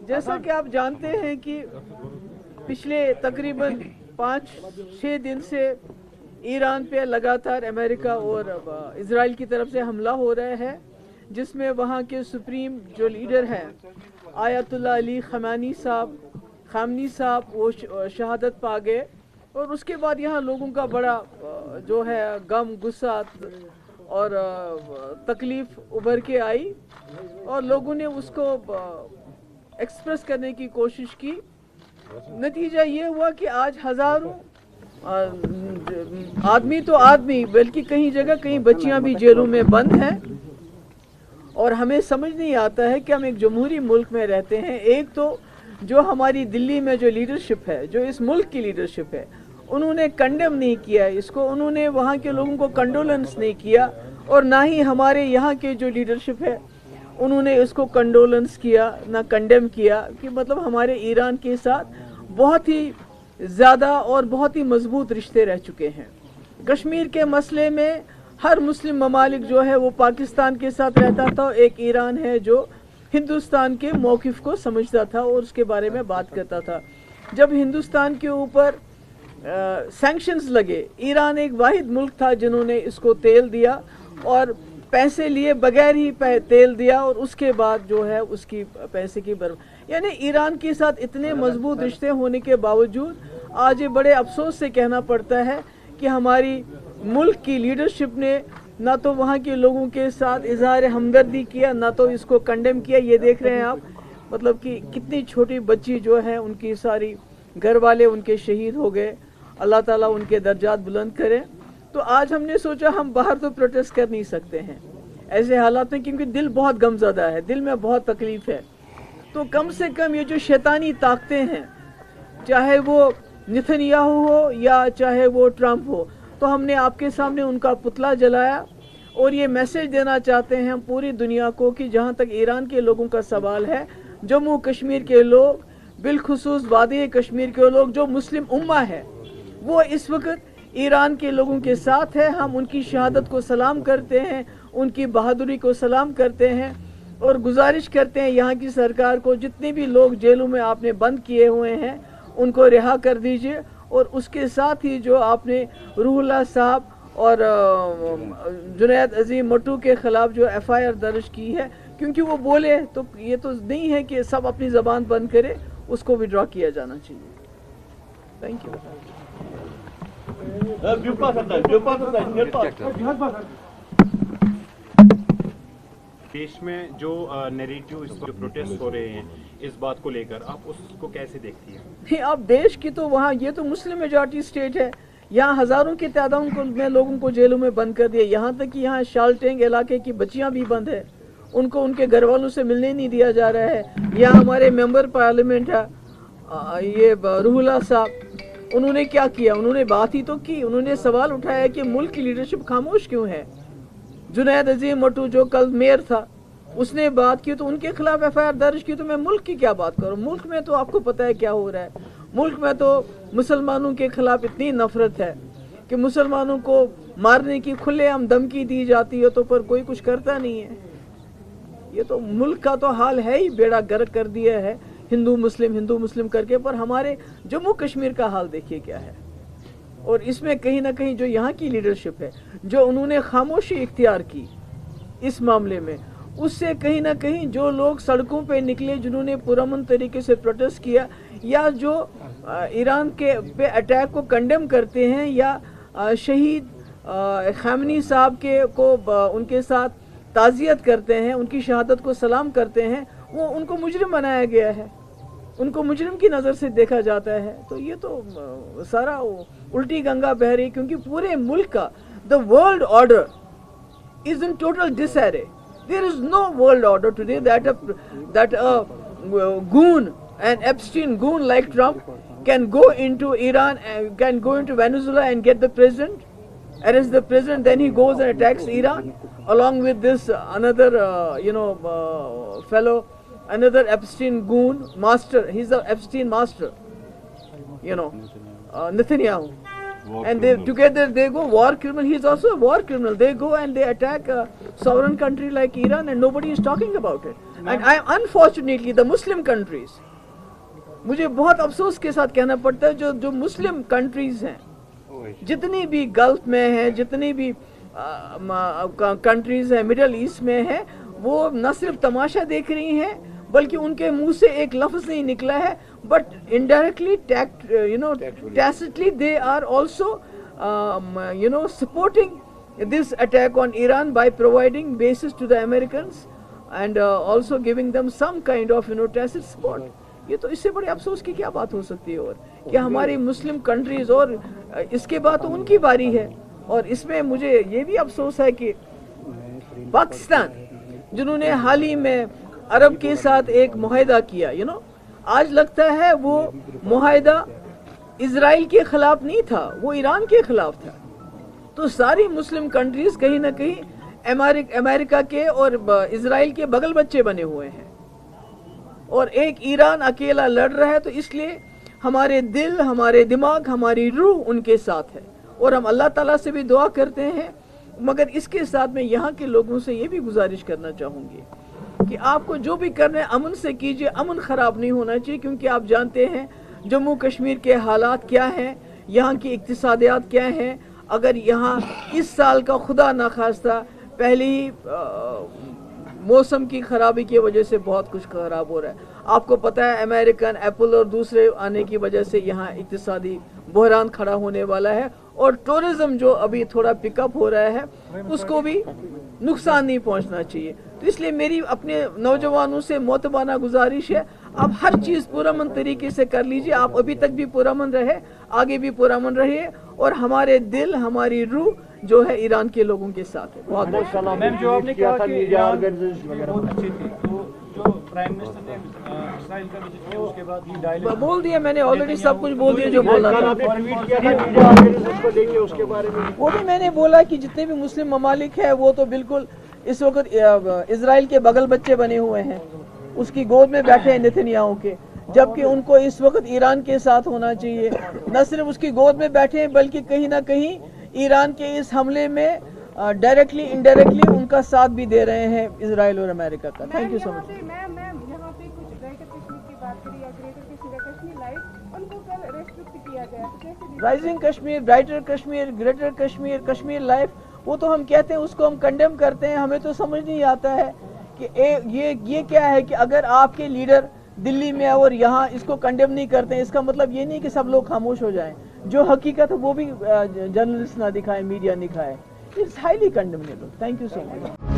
جیسا کہ آپ جانتے ہیں کہ پچھلے تقریباً 5-6 دن سے ایران پہ لگاتار امریکہ اور اسرائیل کی طرف سے حملہ ہو رہا ہے، جس میں وہاں کے سپریم جو لیڈر ہیں آیت اللہ علی خامنئی صاحب وہ شہادت پا گئے، اور اس کے بعد یہاں لوگوں کا بڑا جو ہے غم، غصہ اور تکلیف ابھر کے آئی، اور لوگوں نے اس کو ایکسپریس کرنے کی کوشش کی۔ نتیجہ یہ ہوا کہ آج ہزاروں آدمی بلکہ کئی جگہ کئی بچیاں بھی جیلوں میں بند ہیں، اور ہمیں سمجھ نہیں آتا ہے کہ ہم ایک جمہوری ملک میں رہتے ہیں۔ ایک تو جو ہماری دلی میں جو لیڈرشپ ہے، جو اس ملک کی لیڈرشپ ہے، انہوں نے کنڈیم نہیں کیا اس کو، انہوں نے وہاں کے لوگوں کو کنڈولنس نہیں کیا، اور نہ ہی ہمارے یہاں کے جو لیڈرشپ ہے انہوں نے اس کو کنڈولنس کیا، نہ کنڈیم کیا، کہ مطلب ہمارے ایران کے ساتھ بہت ہی زیادہ اور بہت ہی مضبوط رشتے رہ چکے ہیں۔ کشمیر کے مسئلے میں ہر مسلم ممالک جو ہے وہ پاکستان کے ساتھ رہتا تھا، ایک ایران ہے جو ہندوستان کے موقف کو سمجھتا تھا اور اس کے بارے میں بات کرتا تھا۔ جب ہندوستان کے اوپر سینکشنز لگے، ایران ایک واحد ملک تھا جنہوں نے اس کو تیل دیا، اور پیسے لیے بغیر ہی تیل دیا، اور اس کے بعد جو ہے اس کی پیسے کی یعنی ایران کے ساتھ اتنے مضبوط رشتے ہونے کے باوجود آج یہ بڑے افسوس سے کہنا پڑتا ہے کہ ہماری ملک کی لیڈرشپ نے نہ تو وہاں کے لوگوں کے ساتھ اظہار ہمدردی کیا، نہ تو اس کو کنڈیم کیا۔ یہ دیکھ رہے ہیں آپ، مطلب کہ کتنی چھوٹی بچی جو ہے ان کی ساری گھر والے ان کے شہید ہو گئے، اللہ تعالیٰ ان کے درجات بلند کرے۔ تو آج ہم نے سوچا ہم باہر تو پروٹیسٹ کر نہیں سکتے ہیں ایسے حالات میں، کیونکہ دل بہت غم زدہ ہے، دل میں بہت تکلیف ہے۔ تو کم سے کم یہ جو شیطانی طاقتیں ہیں، چاہے وہ نتنیاہو ہو یا چاہے وہ ٹرمپ ہو، تو ہم نے آپ کے سامنے ان کا پتلا جلایا، اور یہ میسج دینا چاہتے ہیں ہم پوری دنیا کو کہ جہاں تک ایران کے لوگوں کا سوال ہے، جموں کشمیر کے لوگ، بالخصوص وادی کشمیر کے لوگ جو مسلم امہ ہے، وہ اس وقت ایران کے لوگوں کے ساتھ ہے۔ ہم ان کی شہادت کو سلام کرتے ہیں، ان کی بہادری کو سلام کرتے ہیں، اور گزارش کرتے ہیں یہاں کی سرکار کو جتنے بھی لوگ جیلوں میں آپ نے بند کیے ہوئے ہیں ان کو رہا کر دیجئے، اور اس کے ساتھ ہی جو آپ نے روح اللہ صاحب اور جنید عظیم مٹو کے خلاف جو FIR درج کی ہے، کیونکہ وہ بولے تو یہ تو نہیں ہے کہ سب اپنی زبان بند کرے، اس کو وڈرا کیا جانا چاہیے۔ Thank you. دیش میں جو نیریٹو جو پروٹیسٹ ہو رہے ہیں اس بات کو لے کر، آپ اس کو کیسے دیکھتی ہیں؟ نہیں، اب دیش کی تو وہاں یہ تو مسلم میجارٹی اسٹیٹ ہے، یہاں ہزاروں کی تعداد میں لوگوں کو جیلوں میں بند کر دیا، یہاں تک کہ یہاں شالٹینگ علاقے کی بچیاں بھی بند ہیں، ان کو ان کے گھر والوں سے ملنے نہیں دیا جا رہا ہے۔ یہاں ہمارے ممبر پارلیمنٹ ہے یہ روح اللہ صاحب، انہوں نے کیا کیا؟ انہوں نے بات ہی تو کی، انہوں نے سوال اٹھایا کہ ملک کی لیڈرشپ خاموش کیوں ہے۔ جنید عظیم مٹو جو کل میئر تھا، اس نے بات کی تو ان کے خلاف FIR درج کی، تو میں ملک کی کیا بات کروں؟ ملک میں تو آپ کو پتہ ہے کیا ہو رہا ہے، ملک میں تو مسلمانوں کے خلاف اتنی نفرت ہے کہ مسلمانوں کو مارنے کی کھلے عام دھمکی دی جاتی ہے، تو پر کوئی کچھ کرتا نہیں ہے۔ یہ تو ملک کا تو حال ہے ہی، بیڑا گرک کر دیا ہے ہندو مسلم کر کے، پر ہمارے جموں کشمیر کا حال دیکھیے کیا ہے۔ اور اس میں کہیں نہ کہیں جو یہاں کی لیڈرشپ ہے، جو انہوں نے خاموشی اختیار کی اس معاملے میں، اس سے کہیں نہ کہیں جو لوگ سڑکوں پہ نکلے، جنہوں نے پرامن طریقے سے پروٹیسٹ کیا، یا جو ایران کے پہ اٹیک کو کنڈیم کرتے ہیں، یا شہید خامنئی صاحب کو ان کے ساتھ تعزیت کرتے ہیں، ان کی شہادت کو سلام کرتے ہیں، وہ ان کو مجرم بنایا گیا ہے، ان کو مجرم کی نظر سے دیکھا جاتا ہے۔ تو یہ تو سارا الٹی گنگا بہہ رہی، کیونکہ پورے ملک کا the world order is in total disarray. There is no world order today that a goon, an Epstein goon like Trump, can go into Iran and can go into Venezuela and get the president, arrest the president, then he goes and attacks Iran along with this another fellow, another Epstein goon master. He's the Epstein master, Netanyahu. And together they go war criminal. He's also a war criminal. They go and they attack a sovereign country like Iran, and nobody is talking about it. And unfortunately the Muslim countries, مجھے بہت افسوس کے ساتھ کہنا پڑتا ہے جو مسلم countries ہیں جتنی بھی گلف میں ہیں جتنی بھی کنٹریز ہیں مڈل ایسٹ میں ہیں وہ نہ صرف تماشا دیکھ رہی ہیں بلکہ ان کے منہ سے ایک لفظ نہیں نکلا ہے but indirectly tacitly they are also supporting this attack on Iran by providing bases to the Americans and also giving them some kind of tacit support. یہ تو اس سے بڑے افسوس کی کیا بات ہو سکتی ہے اور کہ ہماری مسلم کنٹریز اور اس کے بعد تو ان کی باری ہے اور اس میں مجھے یہ بھی افسوس ہے کہ پاکستان جنہوں نے حال ہی میں عرب کے ساتھ ایک معاہدہ کیا آج لگتا ہے وہ معاہدہ اسرائیل کے خلاف نہیں تھا وہ ایران کے خلاف تھا تو ساری مسلم کنٹریز کہیں نہ کہیں امریکہ کے اور اسرائیل کے بغل بچے بنے ہوئے ہیں اور ایک ایران اکیلا لڑ رہا ہے تو اس لیے ہمارے دل ہمارے دماغ ہماری روح ان کے ساتھ ہے اور ہم اللہ تعالیٰ سے بھی دعا کرتے ہیں مگر اس کے ساتھ میں یہاں کے لوگوں سے یہ بھی گزارش کرنا چاہوں گی کہ آپ کو جو بھی کرنا ہے امن سے کیجئے امن خراب نہیں ہونا چاہیے کیونکہ آپ جانتے ہیں جموں کشمیر کے حالات کیا ہیں یہاں کی اقتصادیات کیا ہیں اگر یہاں اس سال کا خدا نخواستہ پہلی موسم کی خرابی کی وجہ سے بہت کچھ خراب ہو رہا ہے آپ کو پتہ ہے امریکن ایپل اور دوسرے آنے کی وجہ سے یہاں اقتصادی بحران کھڑا ہونے والا ہے اور ٹورزم جو ابھی تھوڑا پک اپ ہو رہا ہے اس کو بھی نقصان نہیں پہنچنا چاہیے تو اس لیے میری اپنے نوجوانوں سے معتبانہ گزارش ہے آپ ہر چیز پرامن طریقے سے کر لیجئے آپ ابھی تک بھی پرامن رہے آگے بھی پرامن رہیے اور ہمارے دل ہماری روح جو ہے ایران کے لوگوں کے ساتھ ہے بہت بہت میم جو آپ نے کہا کہ ایران بہت اچھی تھی تو جو پرائم منسٹر نے اسرائیل کا وزٹ کیا اس کے بعد یہ ڈائلاگ بول دیا میں نے آلریڈی سب کچھ بول دیا جو بولنا تھا وہ بھی میں نے بولا کہ جتنے بھی مسلم ممالک ہیں وہ تو بالکل اس وقت اسرائیل کے بغل بچے بنے ہوئے ہیں اس کی گود میں بیٹھے ہیں نتنیاہو کے جبکہ ان کو اس وقت ایران کے ساتھ ہونا چاہیے نہ صرف اس کی گود میں بیٹھے ہیں بلکہ کہیں نہ کہیں ایران کے اس حملے میں ڈائریکٹلی انڈائریکٹلی ان کا ساتھ بھی دے رہے ہیں اسرائیل اور امریکہ کا تھینک یو سو مچ یہاں پہ کچھ گریٹر کشمیر کی بات کری یا گریٹر کشمیر لائف ان کو کل ریسٹرکٹ کیا گیا rising Kashmir brighter Kashmir greater Kashmir Kashmir life وہ تو ہم کہتے ہیں اس کو ہم کنڈیم کرتے ہیں ہمیں تو سمجھ نہیں آتا ہے کہ یہ کیا ہے کہ اگر آپ کے لیڈر دلی میں اور یہاں اس کو کنڈیم نہیں کرتے ہیں اس کا مطلب یہ نہیں کہ سب لوگ خاموش ہو جائیں جو حقیقت ہے وہ بھی جرنلسٹ نہ دکھائے میڈیا نہ دکھائے it's highly condemnable thank you so much